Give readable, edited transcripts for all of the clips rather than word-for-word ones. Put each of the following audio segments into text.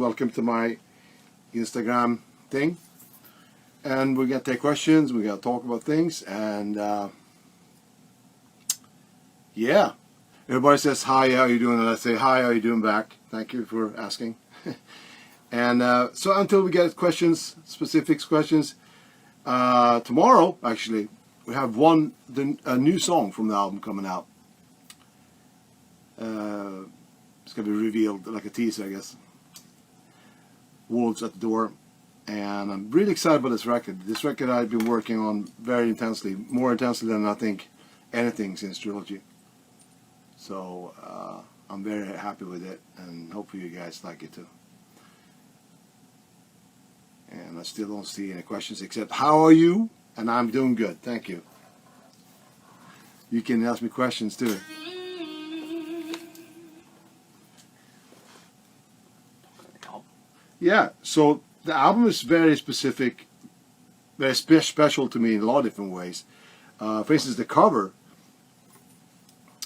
Welcome to my Instagram thing. And we're going to take questions, we're going to talk about things, and yeah. Everybody says, hi, how are you doing? And I say, hi, how are you doing back? Thank you for asking. And so until we get questions, specific questions, tomorrow, actually, we have a new song from the album coming out. It's going to be revealed like a teaser, I guess. Wolves at the Door. And I'm really excited about this record. This record I've been working on very intensely, more intensely than I think anything since Trilogy. So I'm very happy with it, and hopefully you guys like it too. And I still don't see any questions except, how are you? And I'm doing good, thank you. You can ask me questions too. Yeah, so the album is very specific, very special to me in a lot of different ways. For instance, the cover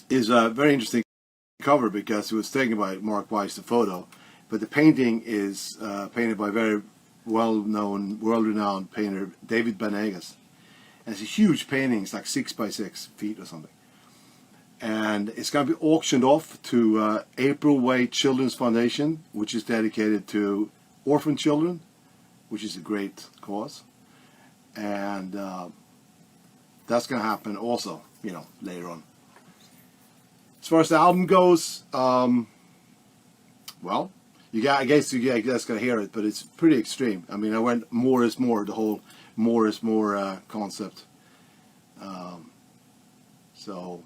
is a very interesting cover because it was taken by Mark Weiss, the photo, but the painting is painted by very well-known, world-renowned painter David Banegas. And it's a huge painting, it's like 6 by 6 feet or something. And it's going to be auctioned off to April Way Children's Foundation, which is dedicated to orphan children, which is a great cause. And that's going to happen also, you know, later on. As far as the album goes, well, I guess you guys can hear it, but it's pretty extreme. I mean, I went more is more, the whole more is more concept. So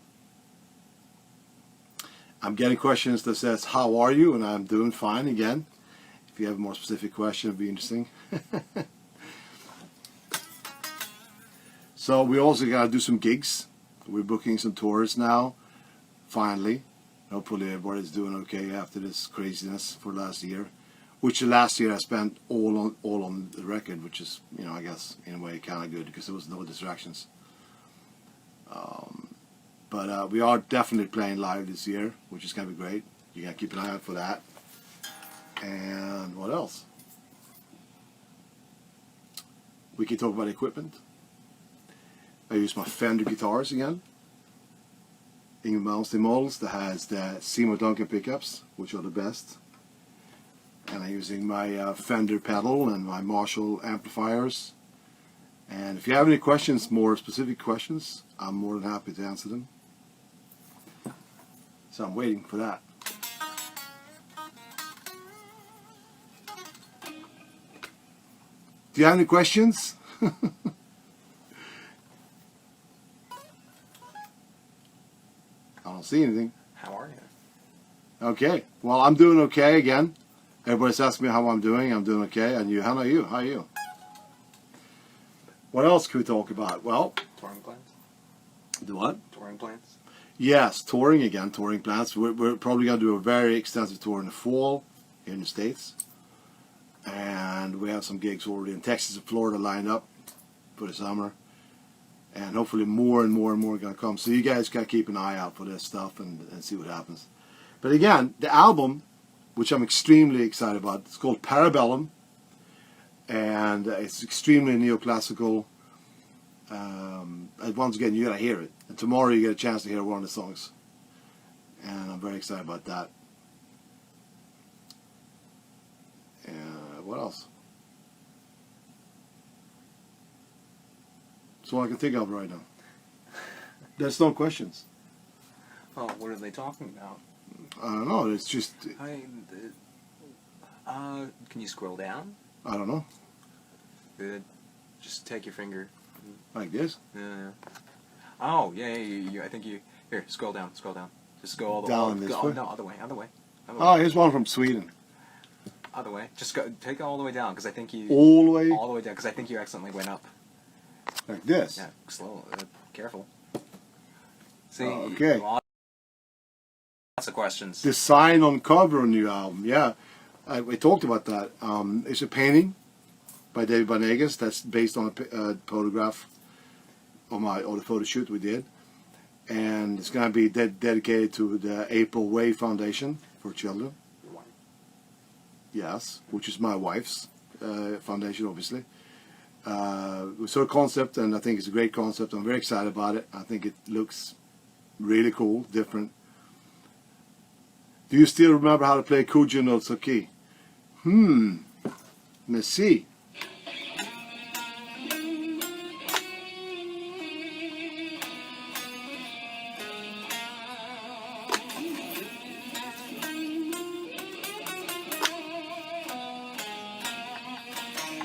I'm getting questions that says, how are you? And I'm doing fine again. If you have a more specific question, it'd be interesting. So we also got to do some gigs. We're booking some tours now, finally. Hopefully everybody's doing okay after this craziness for last year. Which last year I spent all on the record, which is, you know, I guess in a way kind of good because there was no distractions. But we are definitely playing live this year, which is going to be great. You got to keep an eye out for that. And what else? We can talk about equipment. I use my Fender guitars again. Yngwie Malmsteen models that has the Seymour Duncan pickups, which are the best. And I'm using my Fender pedal and my Marshall amplifiers. And if you have any questions, more specific questions, I'm more than happy to answer them. So I'm waiting for that. Do you have any questions? I don't see anything. How are you? Okay. Well, I'm doing okay again. Everybody's asking me how I'm doing. I'm doing okay. And you? How are you? How are you? What else can we talk about? Well, Touring plans? The what? Touring plans? Yes, touring again. Touring plans. We're probably going to do a very extensive tour in the fall here in the States. And we have some gigs already in Texas and Florida lined up for the summer. And hopefully more and more are going to come. So you guys got to keep an eye out for this stuff and see what happens. But again, the album, which I'm extremely excited about, it's called Parabellum. And it's extremely neoclassical. And once again, you got to hear it. And tomorrow you get a chance to hear one of the songs. And I'm very excited about that. What else? That's all I can think of right now. There's no questions. Oh, what are they talking about? I don't know. It's just. Can you scroll down? I don't know. Good. Just take your finger. Like this? Yeah. Oh, yeah. I think you. Here, scroll down. Just go all the down way. This way? No, other way. Oh, here's one from Sweden. Other way. Just go. Take it all the way down, because I think you. All the way? All the way down, because I think you accidentally went up. Like this? Yeah, slow. Careful. See. Okay. Lots of questions. The sign on cover on the new album. Yeah, we talked about that. It's a painting by David Banegas that's based on a photograph of the photo shoot we did, and it's going to be dedicated to the April Way Foundation for Children. yes, which is my wife's foundation, obviously. We saw a concept, and I think it's a great concept. I'm very excited about it. I think it looks really cool, different. Do you still remember how to play Kujo no Tsuki? Let's see.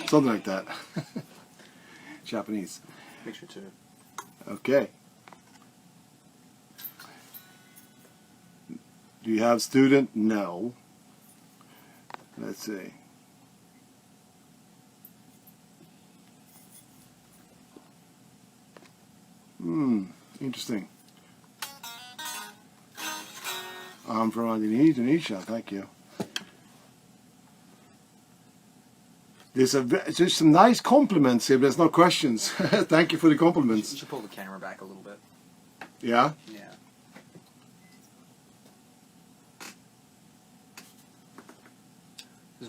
Something like that. Japanese. Make sure to. Okay. Do you have student? No. Let's see. Interesting. I'm from Indonesia. Thank you. There's just some nice compliments here, but there's no questions. Thank you for the compliments. You should pull the camera back a little bit. Yeah? Yeah.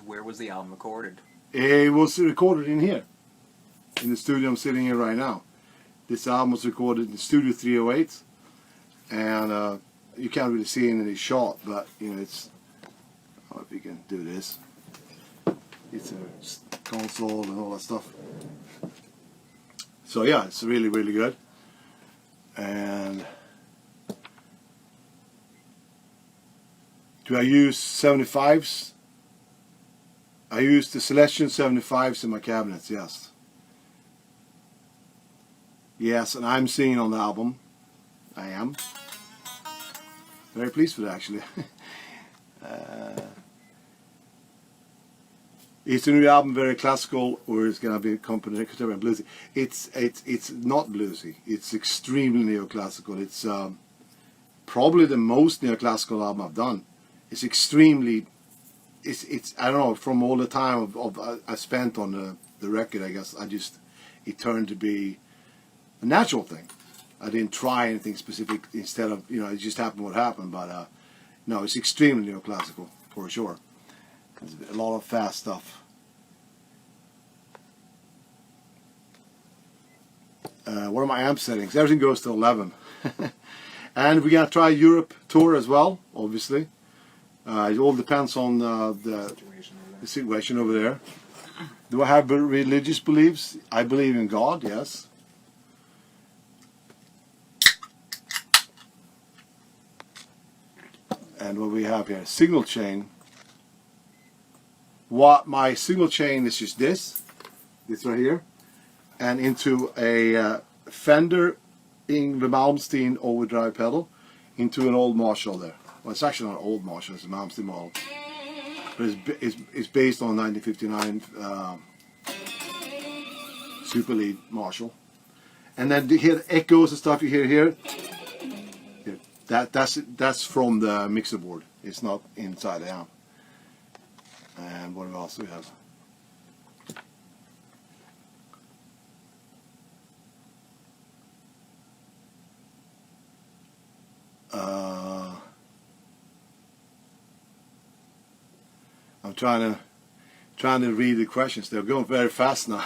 Where was the album recorded? It was recorded in here, in the studio I'm sitting in right now. This album was recorded in Studio 308, and you can't really see it in any shot, but you know it's. I don't know if you can do this. It's a console and all that stuff. So yeah, it's really, really good. And do I use 75s? I use the Selection 75s in my cabinets, yes. Yes, and I'm singing on the album. I am. Very pleased with it, actually. Is the new album very classical, or is it going to be contemporary and bluesy? It's not bluesy. It's extremely neoclassical. It's probably the most neoclassical album I've done. It's extremely. It's I don't know, from all the time I spent on the record, I guess it turned to be a natural thing. I didn't try anything specific instead of, you know, it just happened what happened, but no, it's extremely neoclassical for sure. There's a lot of fast stuff. What are my amp settings? Everything goes to 11. And we're gonna try Europe tour as well, obviously. It all depends on the situation over there. Do I have religious beliefs? I believe in God, yes. And what we have here, signal chain. What my signal chain is just this right here, and into a Fender Yngwie Malmsteen overdrive pedal, into an old Marshall there. Well, it's actually not an old Marshall, it's a Malmsteen model. But it's based on 1959 Super Lead Marshall. And then you hear the echoes and stuff you hear here. That's from the mixer board. It's not inside the amp. And what else do we have? I'm trying to read the questions. They're going very fast now.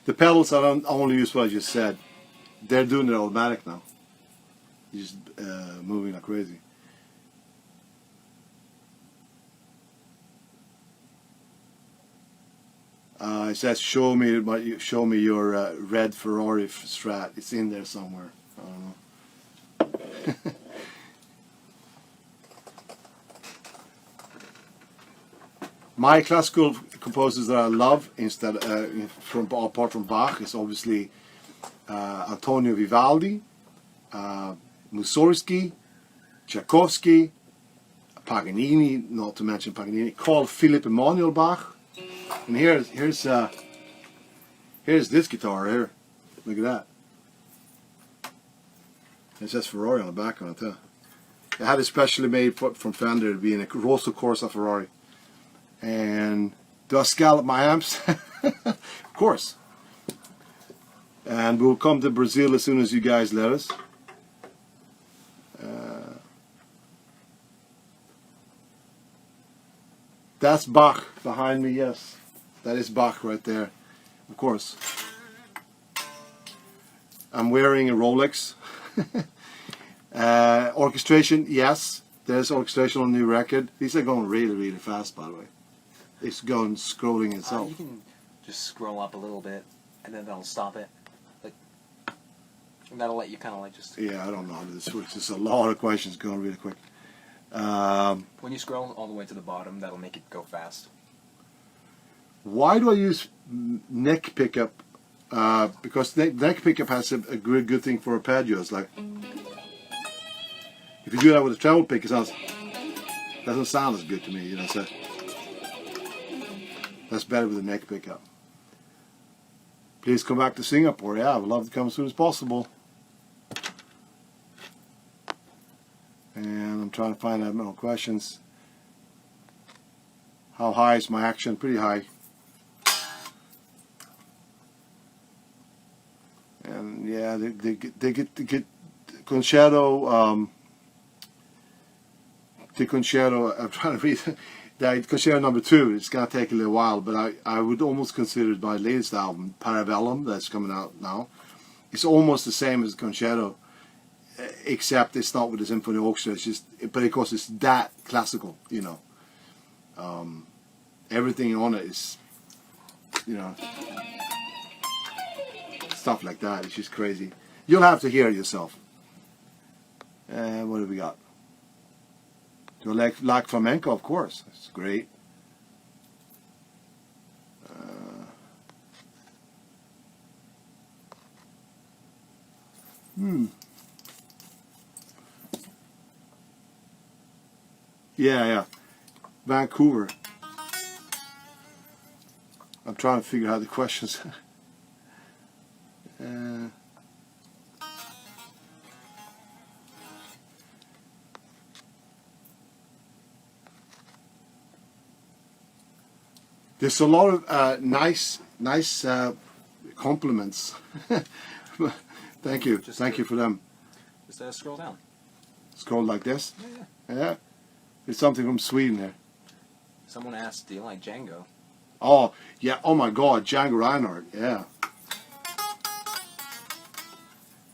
The pedals I only use what I just said. They're doing it automatic now. Just moving like crazy. It says show me your red Ferrari Strat. It's in there somewhere. I don't know. My classical composers that I love, apart from Bach, is obviously Antonio Vivaldi, Mussorgsky, Tchaikovsky, Paganini, not to mention Paganini, Carl Philipp Emanuel Bach. And here's this guitar here. Look at that. It says Ferrari on the back on it too. I had it specially made from Fender, being a Rosso Corsa Ferrari. And do I scallop my amps? Of course. And we'll come to Brazil as soon as you guys let us. That's Bach behind me, yes. That is Bach right there, of course. I'm wearing a Rolex. Orchestration, yes. There's orchestration on the new record. These are going really, really fast, by the way. It's going scrolling itself. You can just scroll up a little bit, and then that'll stop it. Like, and that'll let you kind of like just... Yeah, I don't know how this works. There's a lot of questions going really quick. When you scroll all the way to the bottom, that'll make it go fast. Why do I use neck pickup? Because neck pickup has a good thing for arpeggios. Like, if you do that with a treble pick, it doesn't sound as good to me, you know. So that's better with a neck pickup. Please come back to Singapore. Yeah, I would love to come as soon as possible. And I'm trying to find out more questions. How high is my action? Pretty high. And yeah, they get concerto. The concerto. I'm trying to read that concerto number 2. It's gonna take a little while, but I would almost consider it my latest album, Parabellum, that's coming out now. It's almost the same as the concerto, except it's not with the symphony orchestra. It's just, but of course it's that classical, you know. Everything on it is, you know, stuff like that. It's just crazy. You'll have to hear it yourself. What do we got? Do I like flamenco? Of course, it's great. Yeah. Vancouver. I'm trying to figure out the questions. There's a lot of nice compliments. Thank you. Thank you for them. Just scroll down. Scroll like this? Yeah. Yeah. It's something from Sweden here. Someone asked, do you like Django? Oh, yeah. Oh my God. Django Reinhardt. Yeah.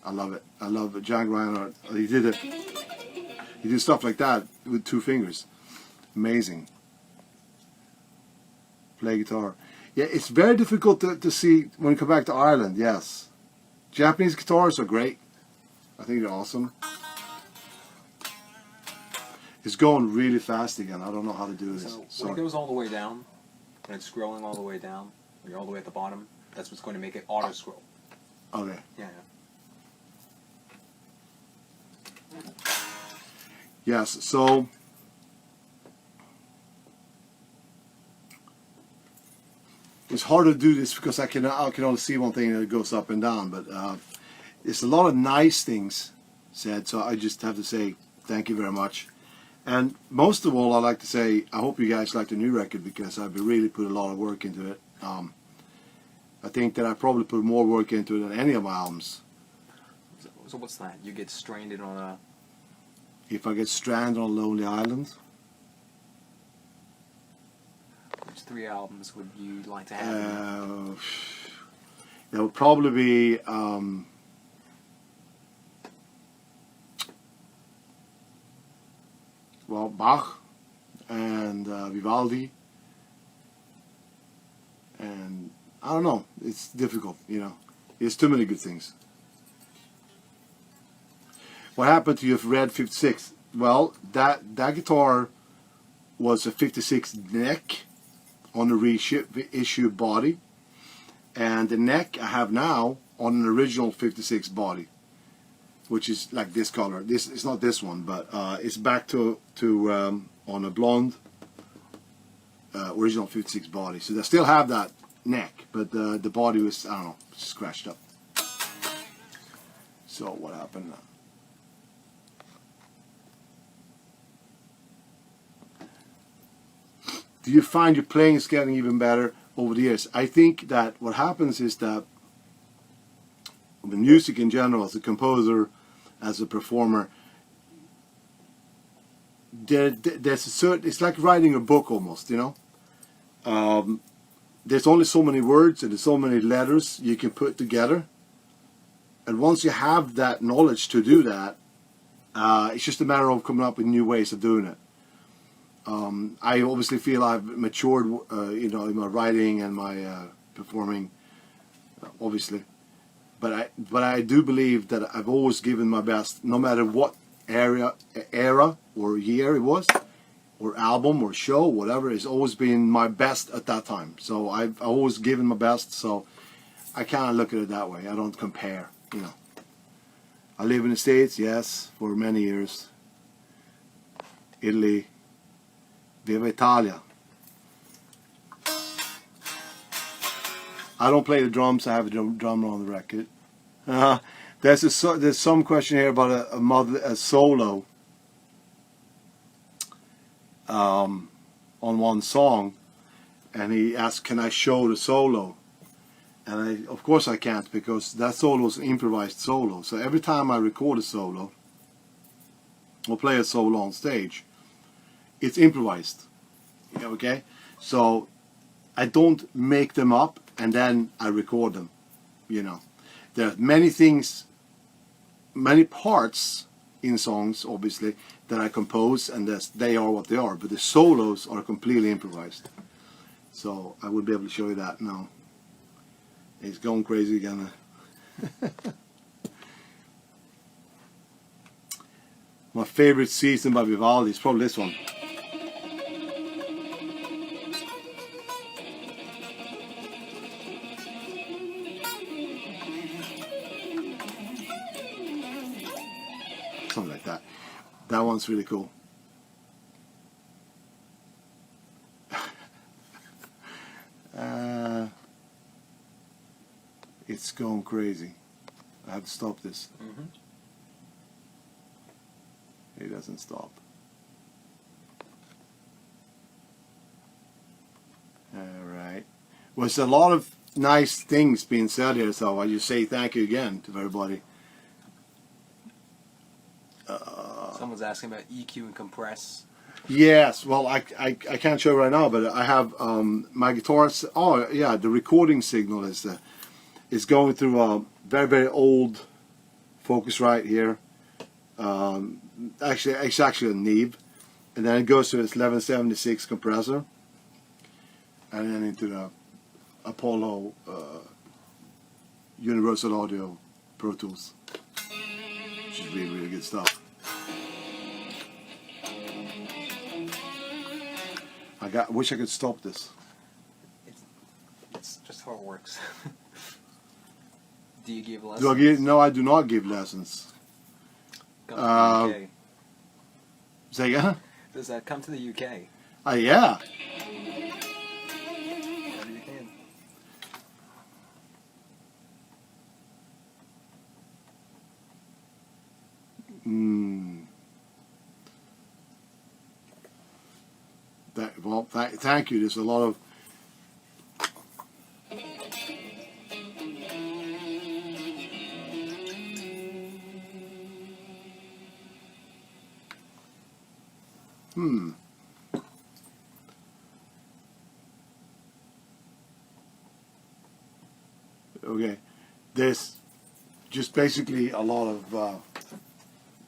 I love it. I love it. Django Reinhardt. He did stuff like that with 2 fingers. Amazing. Play guitar. Yeah, it's very difficult to see when you come back to Ireland, yes. Japanese guitars are great. I think they're awesome. It's going really fast again. I don't know how to do this. So when it goes all the way down, when it's scrolling all the way down, when you're all the way at the bottom, that's what's going to make it auto-scroll. Okay. Yeah. Yes, so... It's hard to do this because I can only see one thing and it goes up and down, but it's a lot of nice things said, so I just have to say thank you very much. And most of all, I'd like to say I hope you guys like the new record because I've really put a lot of work into it. I think that I probably put more work into it than any of my albums. So what's that? You get stranded on a... If I get stranded on a lonely island. Which 3 albums would you like to have? It would probably be well, Bach and Vivaldi, and I don't know. It's difficult, you know. There's too many good things. What happened to your Red 56? Well, that guitar was a 56 neck on the reissue body, and the neck I have now on an original 56 body, which is like this color. This it's not this one, but it's back to on a blonde original 56 body. So they still have that neck, but the body was, I don't know, scratched up. So what happened? Do you find your playing is getting even better over the years? I think that what happens is that the music in general, as a composer, as a performer, there's a certain, it's like writing a book almost, you know? there's only so many words and there's so many letters you can put together. And once you have that knowledge to do that, it's just a matter of coming up with new ways of doing it. I obviously feel I've matured, in my writing and my performing, obviously. But I do believe that I've always given my best, no matter what era or year it was, or album or show, whatever. It's always been my best at that time. So I've always given my best. So I kind of look at it that way. I don't compare. I live in the States, yes, for many years. Italy. Viva Italia. I don't play the drums. I have a drummer on the record. There's some question here about a solo on one song, and he asked, "Can I show the solo?" And of course I can't, because that solo is an improvised solo. So every time I record a solo or play a solo on stage, it's improvised. Okay, so I don't make them up and then I record them. There are many things, many parts in songs, obviously, that I compose, and they are what they are. But the solos are completely improvised. So I will be able to show you that now. It's going crazy again. My favorite season by Vivaldi is probably this one. Something like that. That one's really cool. It's going crazy. I have to stop this. It doesn't stop. Alright. Well, there's a lot of nice things being said here, so I just say thank you again to everybody. Someone's asking about EQ and compress. Yes, well, I can't show right now, but I have my guitars. Oh, yeah, the recording signal is going through a very, very old Focusrite here. Actually, it's actually a Neve, and then it goes to this 1176 compressor, and then into the Apollo Universal Audio Pro Tools, which is really, really good stuff. Wish I could stop this. It's just how it works. Do you give lessons? No, I do not give lessons. Come to the UK. Say again? Does that come to the UK? Yeah. Whenever you can. Thank you. There's a lot of Okay. There's just basically a lot of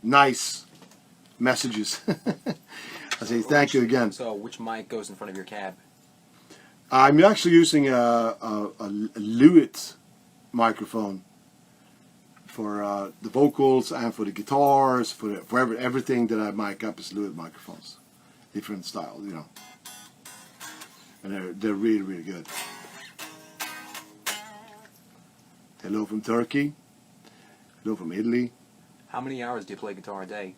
nice messages. I say thank you again. So, which mic goes in front of your cab? I'm actually using a Lewitt microphone for the vocals and for the guitars, for everything that I mic up is Lewitt microphones, different styles, and they're really, really good. Hello from Turkey. Hello from Italy. How many hours do you play guitar a day?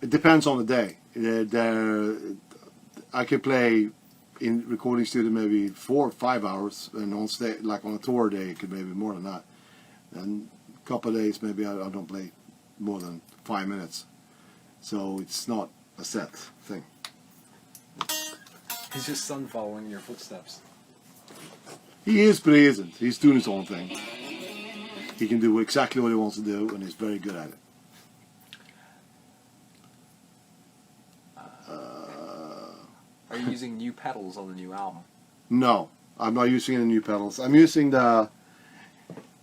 It depends on the day. I can play in recording studio maybe 4 or 5 hours, and on stage, like on a tour day, it could maybe more than that. And a couple of days, maybe I don't play more than 5 minutes. So it's not a set thing. Is your son following your footsteps? He is, but he isn't. He's doing his own thing. He can do exactly what he wants to do, and he's very good at it. Are you using new pedals on the new album? No, I'm not using any new pedals. I'm using the...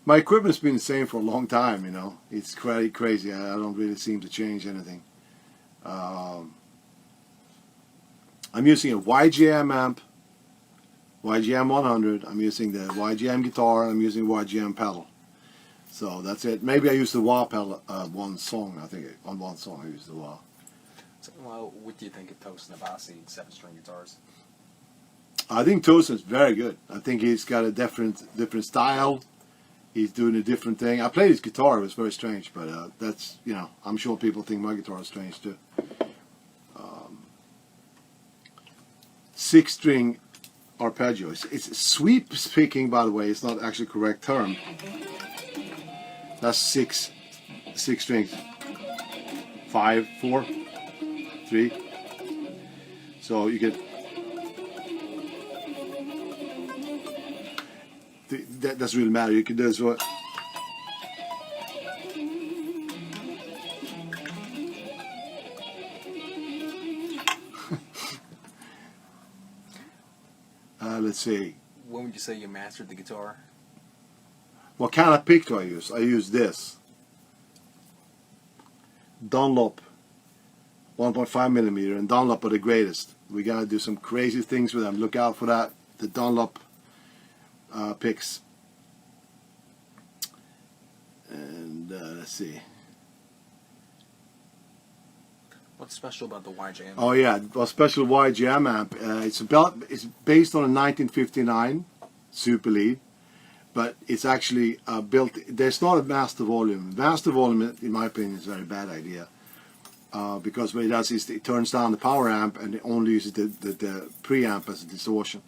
My equipment's been the same for a long time, you know. It's crazy. I don't really seem to change anything. I'm using a YGM amp, YGM 100. I'm using the YGM guitar, and I'm using YGM pedal. So that's it. Maybe I used the wah pedal one song. I think on one song I used the wah. So, well, what do you think of Toast Nabassi 7-string guitars? I think Toast is very good. I think he's got a different style. He's doing a different thing. I played his guitar. It was very strange, but that's, you know, I'm sure people think my guitar is strange too. 6-string arpeggio. It's sweep picking, by the way. It's not actually a correct term. That's six strings. 5, 4, 3. So you get... That doesn't really matter. You can do this what. Let's see. When would you say you mastered the guitar? What kind of pick do I use? I use this Dunlop 1.5 millimeter, and Dunlop are the greatest. We gotta do some crazy things with them. Look out for that. The Dunlop picks. And let's see. What's special about the YJM? Oh yeah, a special YGM amp. It's based on a 1959 Super Lead, but it's actually built. There's not a master volume. Master volume, in my opinion, is a very bad idea because what it does is it turns down the power amp and it only uses the preamp as a distortion.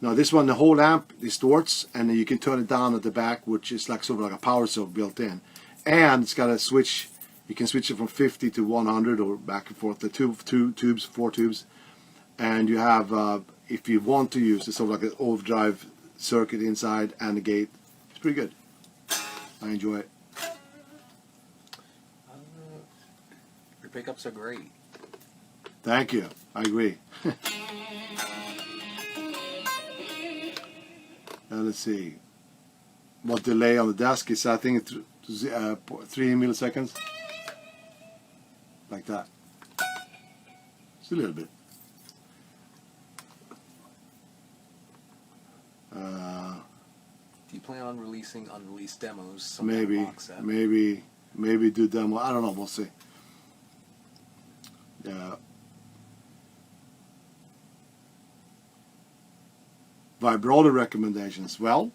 Now this one, the whole amp distorts, and then you can turn it down at the back, which is like sort of like a power sock built in, and it's got a switch. You can switch it from 50 to 100 or back and forth. The four tubes, and you have, if you want to use, it's sort of like an overdrive circuit inside and a gate. It's pretty good. I enjoy it. Your pickups are great. Thank you. I agree. Let's see. What delay on the desk is? I think it's 3 milliseconds. Like that. Just a little bit. Do you plan on releasing unreleased demos? Maybe do demo. I don't know. We'll see. Vibrato recommendations. Well,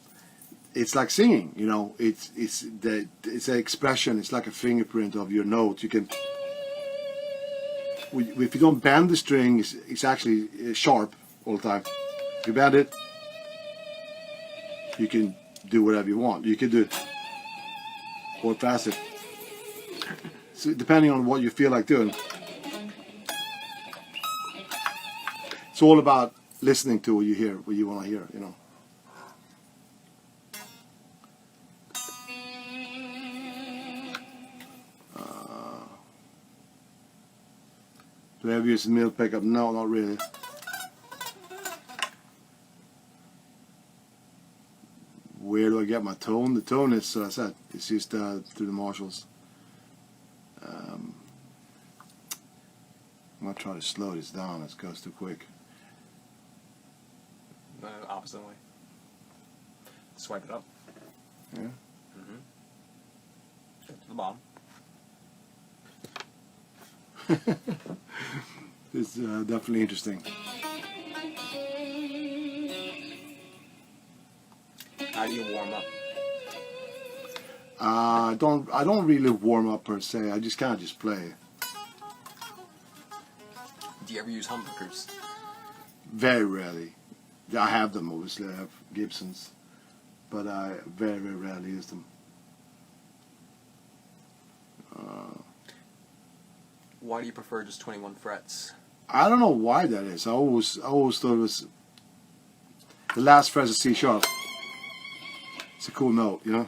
it's like singing. You know, it's an expression. It's like a fingerprint of your note. You can. If you don't bend the string, it's actually sharp all the time. If you bend it, you can do whatever you want. You can do it or faster. So depending on what you feel like doing. It's all about listening to what you hear, what you want to hear, you know. Do I ever use the middle pickup? No, not really. Where do I get my tone? The tone is, as I said, it's used through the Marshalls. I'm going to try to slow this down. It goes too quick. Opposite way. Swipe it up. Yeah. To the bottom. It's definitely interesting. How do you warm up? I don't really warm up per se. I just kind of just play. Do you ever use humbuckers? Very rarely. I have them, obviously. I have Gibsons, but I very rarely use them. Why do you prefer just 21 frets? I don't know why that is. I always thought it was the last fret is C sharp. It's a cool note, you know.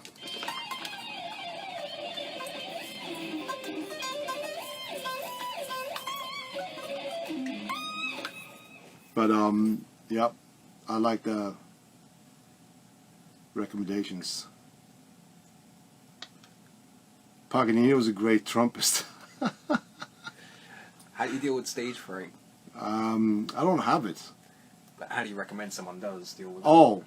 But yep, I like the recommendations. Paganini was a great trumpist. How do you deal with stage fright? I don't have it. But how do you recommend someone does deal with it? Oh,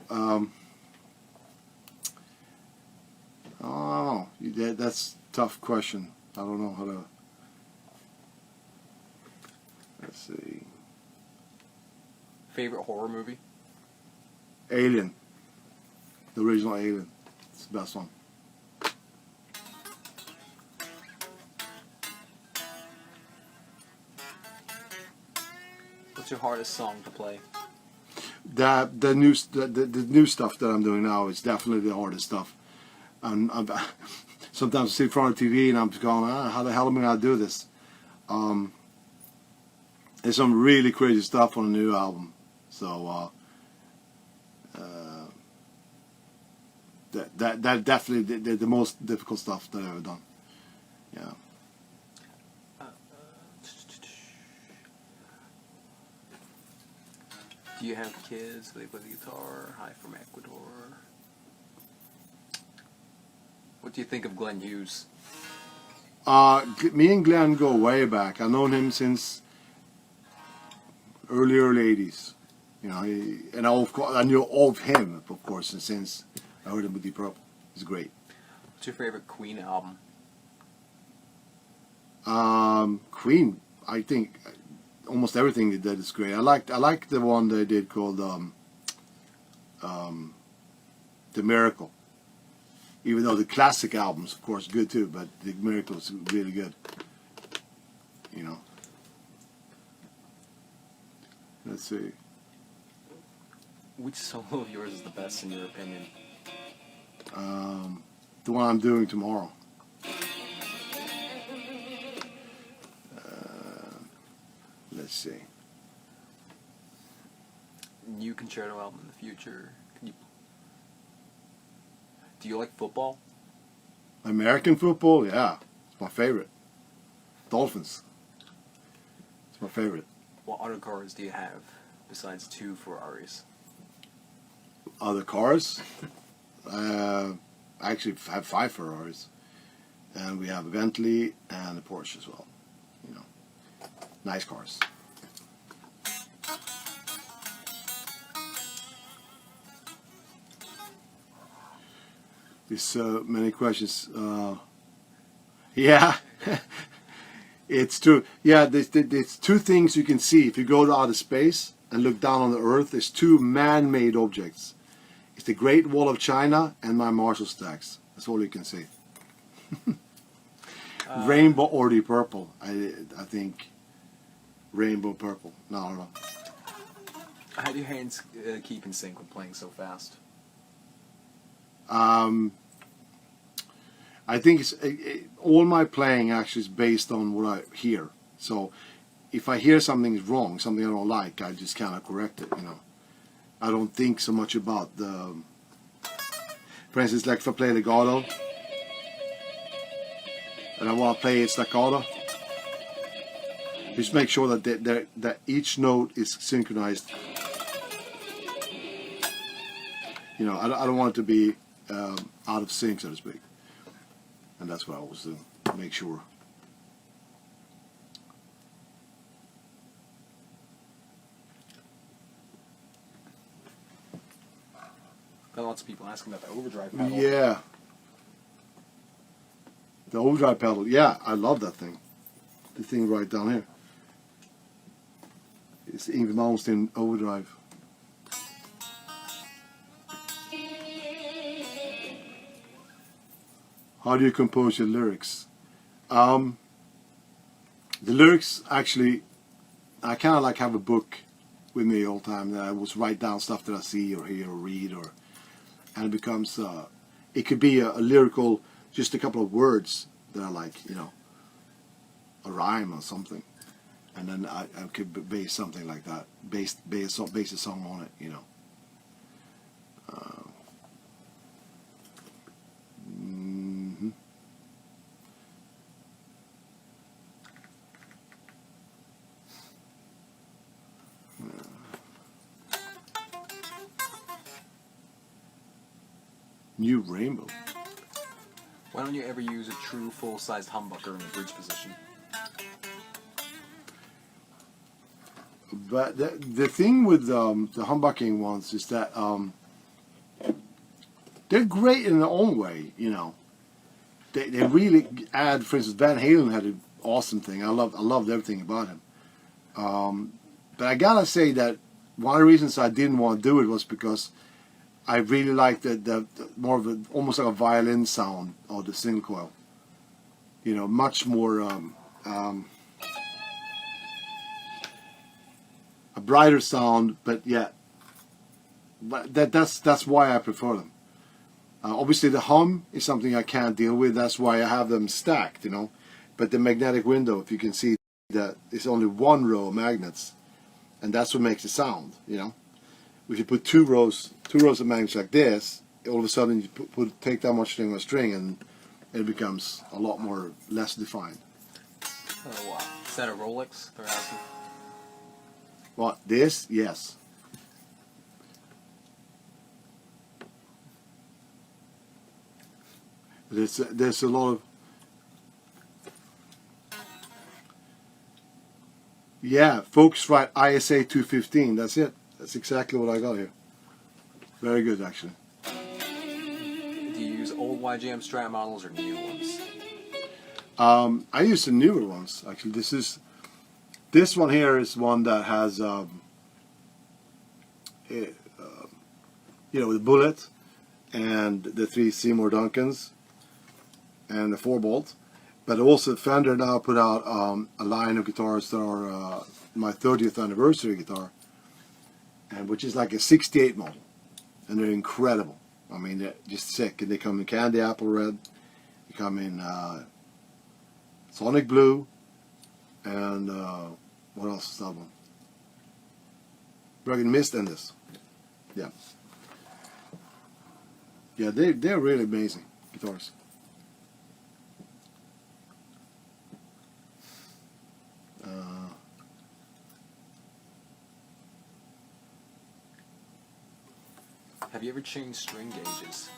that's a tough question. I don't know how to. Let's see. Favorite horror movie? Alien. The original Alien. It's the best one. What's your hardest song to play? The new stuff that I'm doing now is definitely the hardest stuff. I'm sometimes I sit in front of the TV and I'm just going, how the hell am I gonna do this? There's some really crazy stuff on the new album, so that definitely the most difficult stuff that I've ever done. Yeah. Do you have kids? Do they play the guitar? Hi from Ecuador. What do you think of Glenn Hughes? Me and Glenn go way back. I've known him since early 80s. You know, and of course I knew of him, of course, since I heard him with Deep Purple. He's great. What's your favorite Queen album? Queen, I think almost everything they did is great. I like the one they did called The Miracle. Even though the classic albums, of course, good too, but The Miracle is really good. You know. Let's see. Which solo of yours is the best in your opinion? The one I'm doing tomorrow. Let's see. New concerto album in the future. Do you like football? American football, yeah, it's my favorite. Dolphins. It's my favorite. What other cars do you have besides 2 Ferraris? Other cars? I actually have 5 Ferraris, and we have a Bentley and a Porsche as well. You know, nice cars. There's so many questions. Yeah, it's true. Yeah, there's 2 things you can see if you go to outer space and look down on the Earth. There's 2 man-made objects. It's the Great Wall of China and my Marshall Stacks. That's all you can see. Rainbow or the purple. I think rainbow purple. No, I don't know. How do your hands keep in sync when playing so fast? I think all my playing actually is based on what I hear. So if I hear something is wrong, something I don't like, I just kind of correct it, you know. I don't think so much about the... For instance, like if I play legato, and I want to play it staccato, just make sure that each note is synchronized. You know, I don't want it to be out of sync, so to speak. And that's what I always do, make sure. Got lots of people asking about the overdrive pedal. Yeah. The overdrive pedal, yeah, I love that thing. The thing right down here. It's the Yngwie Malmsteen overdrive. How do you compose your lyrics? The lyrics, actually, I kind of like have a book with me all the time that I will write down stuff that I see or hear or read, and it becomes, it could be a lyrical, just a couple of words that I like, you know, a rhyme or something, and then I could base something like that, base a song on it, you know. New Rainbow. Why don't you ever use a true full-sized humbucker in the bridge position? But the thing with the humbucking ones is that they're great in their own way, you know. They really add. For instance, Van Halen had an awesome thing. I loved everything about him. But I gotta say that one of the reasons I didn't want to do it was because I really liked the more of almost like a violin sound of the single coil. You know, much more a brighter sound, but yeah, that's why I prefer them. Obviously, the hum is something I can't deal with. That's why I have them stacked, you know. But the magnetic window, if you can see that, it's only one row of magnets, and that's what makes it sound, you know. If you put two rows of magnets like this, all of a sudden you take that much string on a string, and it becomes a lot more less defined. Oh wow! Is that a Rolex they're asking? What, this? Yes. There's a lot of, yeah, Focusrite ISA 215. That's it. That's exactly what I got here. Very good, actually. Do you use old YJM Strat models or new ones? I use the newer ones. Actually, this one here is one that has you know, the bullet and the 3 Seymour Duncans and the 4-bolt. But also Fender now put out a line of guitars that are my 30th anniversary guitar, and which is like a 68 model, and they're incredible. I mean, they're just sick. And they come in candy apple red, they come in sonic blue, and what else is that one? Rugged Mist and this. Yeah. Yeah, they're really amazing guitars. Have you ever changed string gauges?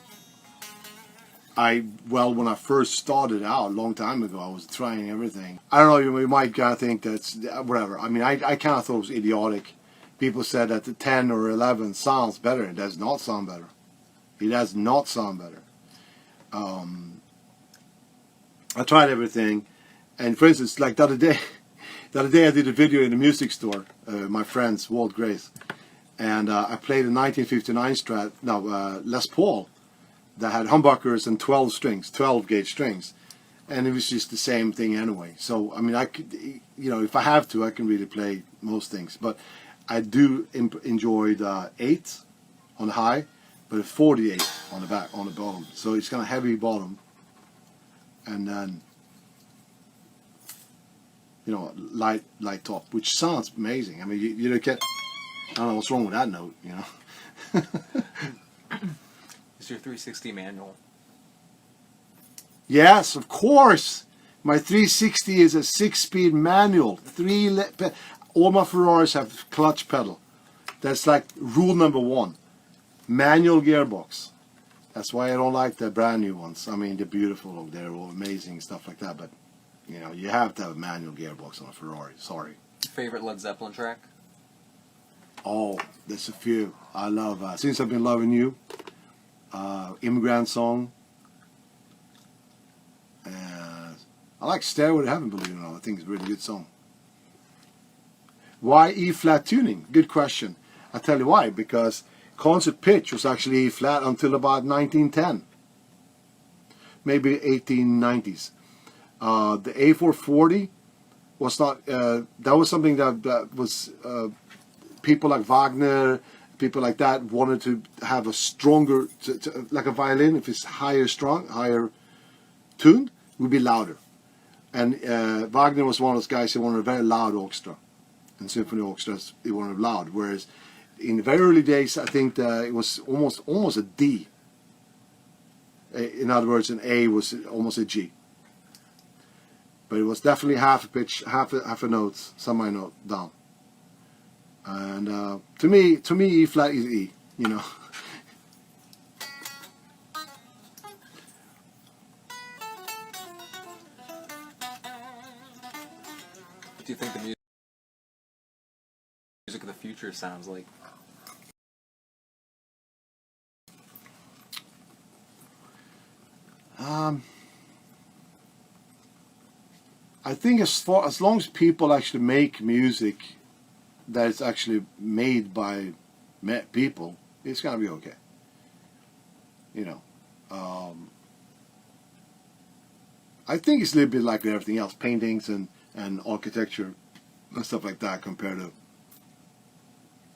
Well, when I first started out a long time ago, I was trying everything. I don't know, you might kind of think that's whatever. I mean, I kind of thought it was idiotic. People said that the 10 or 11 sounds better. It does not sound better. It does not sound better. I tried everything, and for instance, like the other day I did a video in a music store, my friend's Walt Grace, and I played a 1959 Les Paul that had humbuckers and 12 gauge strings, and it was just the same thing anyway. So I mean, I could, you know, if I have to, I can really play most things, but I do enjoy the 8 on the high, but a 48 on the bottom. So it's kind of heavy bottom, and then, you know, light top, which sounds amazing. I mean, you look at, I don't know what's wrong with that note, you know. Is your 360 manual? Yes, of course. My 360 is a 6-speed manual. All my Ferraris have clutch pedal. That's like rule number 1. Manual gearbox. That's why I don't like the brand new ones. I mean, they're beautiful, they're all amazing, stuff like that, but you know, you have to have a manual gearbox on a Ferrari. Sorry. Favorite Led Zeppelin track? Oh, there's a few. I love Since I've Been Loving You, Immigrant Song, and I like Stairway to Heaven, believe it or not. I think it's a really good song. Why E-flat tuning? Good question. I'll tell you why. Because concert pitch was actually E-flat until about 1910. Maybe 1890s. The A440 was not, that was something that was, people like Wagner, people like that wanted to have a stronger, like a violin, if it's higher tuned, would be louder. And Wagner was one of those guys who wanted a very loud orchestra. And symphony orchestras, they wanted loud. Whereas in the very early days, I think it was almost a D. In other words, an A was almost a G. But it was definitely half a pitch, half a note, semi-note down. And to me, E-flat is E, you know. do you think the music of the future sounds like? I think as long as people actually make music that is actually made by people, it's gonna be okay. You know, I think it's a little bit like everything else, paintings and architecture and stuff like that. Compared to,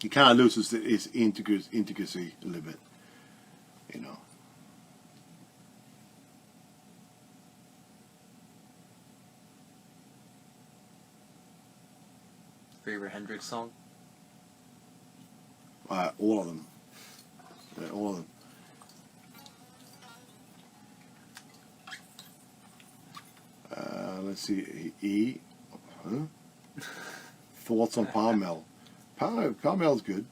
it kind of loses its intricacy a little bit. You know. Favorite Hendrix song? All of them. Yeah, all of them. Let's see. Huh? Thoughts on Palm Mel. Palm Mel's good.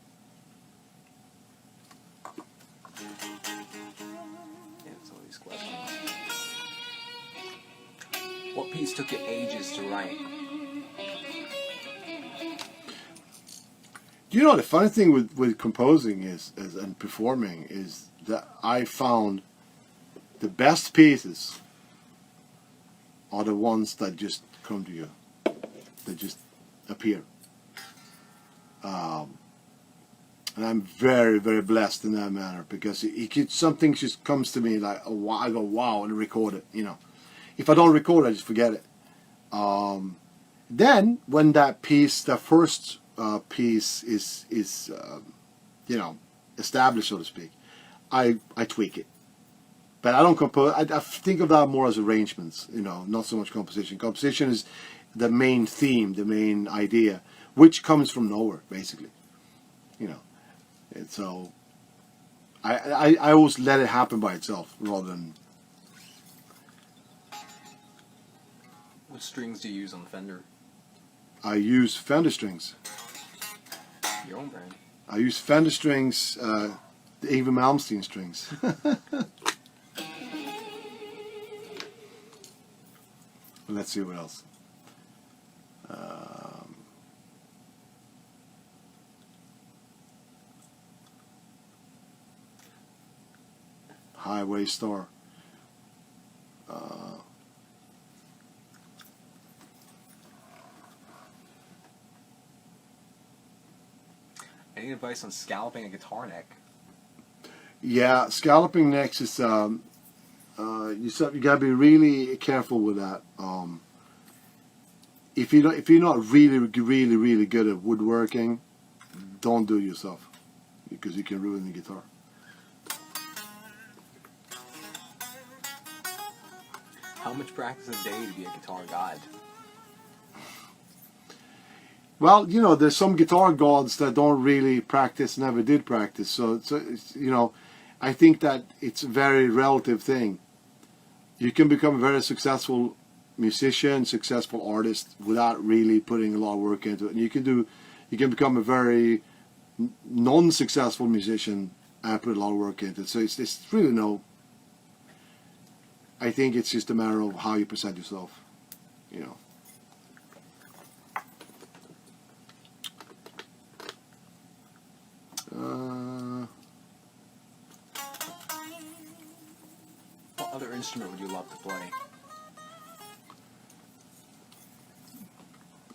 Yeah, it's all these questions. What piece took you ages to write? You know, the funny thing with composing is and performing is that I found the best pieces are the ones that just come to you, that just appear. And I'm very, very blessed in that manner because something just comes to me like, oh, wow, I go, wow, and record it, you know. If I don't record it, I just forget it. Then when that first piece is you know, established, so to speak, I tweak it. But I don't compose. I think of that more as arrangements, you know, not so much composition. Composition is the main theme, the main idea, which comes from nowhere, basically. You know, and so I always let it happen by itself rather than. What strings do you use on the Fender? I use Fender strings. Your own brand. I use Fender strings, the Yngwie Malmsteen strings. Let's see what else. Highway Star. Any advice on scalloping a guitar neck? Yeah, scalloping necks is you gotta be really careful with that. If you're not really good at woodworking, don't do it yourself because you can ruin the guitar. How much practice a day to be a guitar god? Well, you know, there's some guitar gods that don't really practice, never did practice. So it's, you know, I think that it's a very relative thing. You can become a very successful musician, successful artist without really putting a lot of work into it. And you can become a very non-successful musician and put a lot of work into it. So it's really no. I think it's just a matter of how you present yourself, you know. What other instrument would you love to play?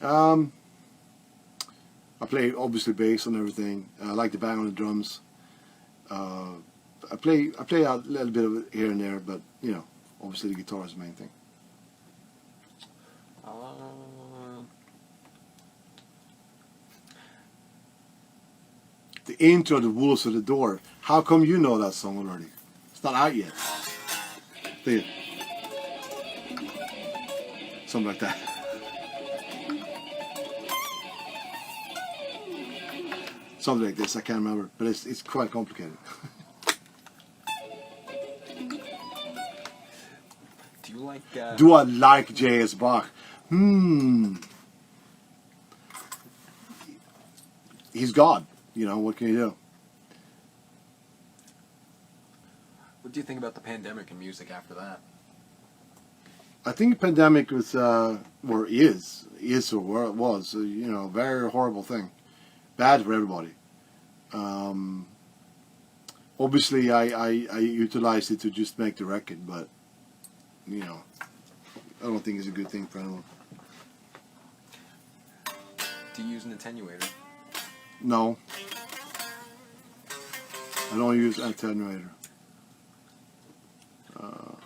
I play obviously bass and everything. I like to bang on the drums. I play a little bit of it here and there, but you know, obviously the guitar is the main thing. The intro, "The Wolves at the Door." How come you know that song already? It's not out yet. Think it. Something like that. Something like this. I can't remember, but it's quite complicated. Do you like? Do I like J.S. Bach? He's God. You know, what can you do? What do you think about the pandemic and music after that? I think pandemic was, or is or where it was, you know, a very horrible thing. Bad for everybody. Obviously, I utilized it to just make the record, but, you know, I don't think it's a good thing for anyone. Do you use an attenuator? No. I don't use attenuator.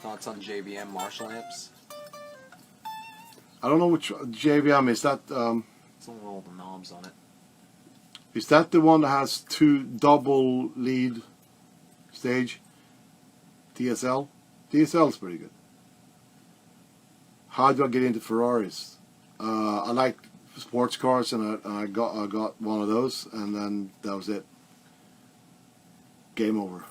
Thoughts on JVM Marshall amps? I don't know which JVM is that. It's a little knobs on it. Is that the one that has 2 double lead stage? DSL? DSL is pretty good. How do I get into Ferraris? I like sports cars, and I got one of those, and then that was it. Game over.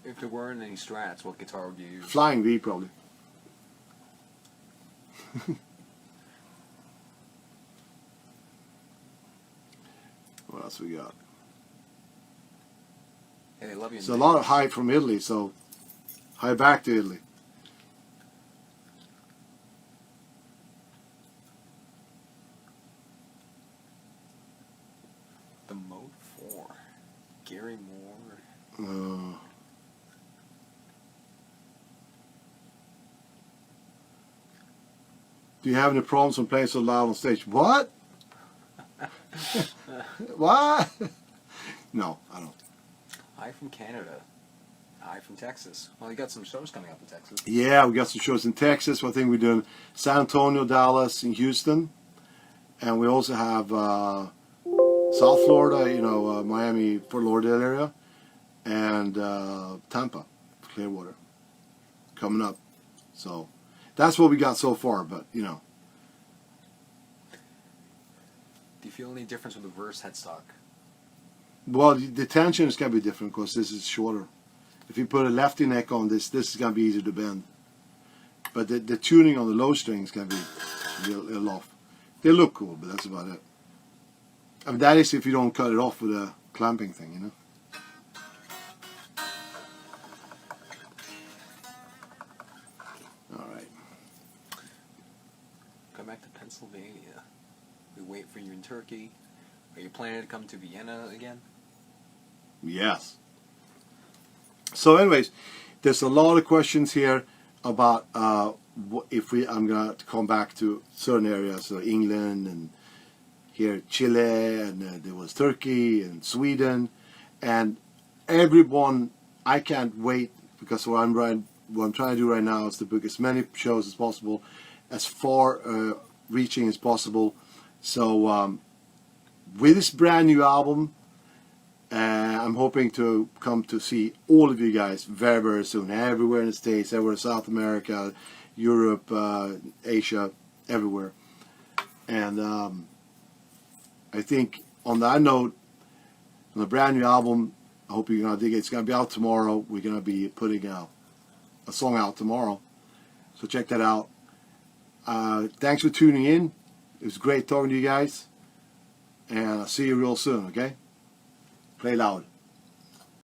If there weren't any Strats, what guitar would you use? Flying V, probably. What else we got? Hey, they love you. It's a lot of high from Italy, so high back to Italy. The Mode 4. Gary Moore. Do you have any problems when playing so loud on stage? What? What? No, I don't. Hi from Canada. Hi from Texas. Well, you got some shows coming up in Texas. Yeah, we got some shows in Texas. I think we're doing San Antonio, Dallas, and Houston. And we also have South Florida, you know, Miami, Fort Lauderdale area. And Tampa, Clearwater, coming up. So that's what we got so far, but, you know. Do you feel any difference with the verse headstock? Well, the tension is going to be different because this is shorter. If you put a lefty neck on this is going to be easier to bend. But the tuning on the low string is going to be a little off. They look cool, but that's about it. I mean, that is if you don't cut it off with a clamping thing, you know. All right. Come back to Pennsylvania. We wait for you in Turkey. Are you planning to come to Vienna again? Yes. So anyways, there's a lot of questions here about if I'm going to come back to certain areas, so England and here Chile, and there was Turkey and Sweden, and everyone. I can't wait because what I'm trying to do right now is to book as many shows as possible, as far reaching as possible. So with this brand new album, I'm hoping to come to see all of you guys very, very soon. Everywhere in the States, everywhere in South America, Europe, Asia, everywhere. And I think on that note, on the brand new album, I hope you're going to dig it. It's going to be out tomorrow. We're going to be putting a song out tomorrow. So check that out. Thanks for tuning in. It was great talking to you guys. And I'll see you real soon, okay? Play loud.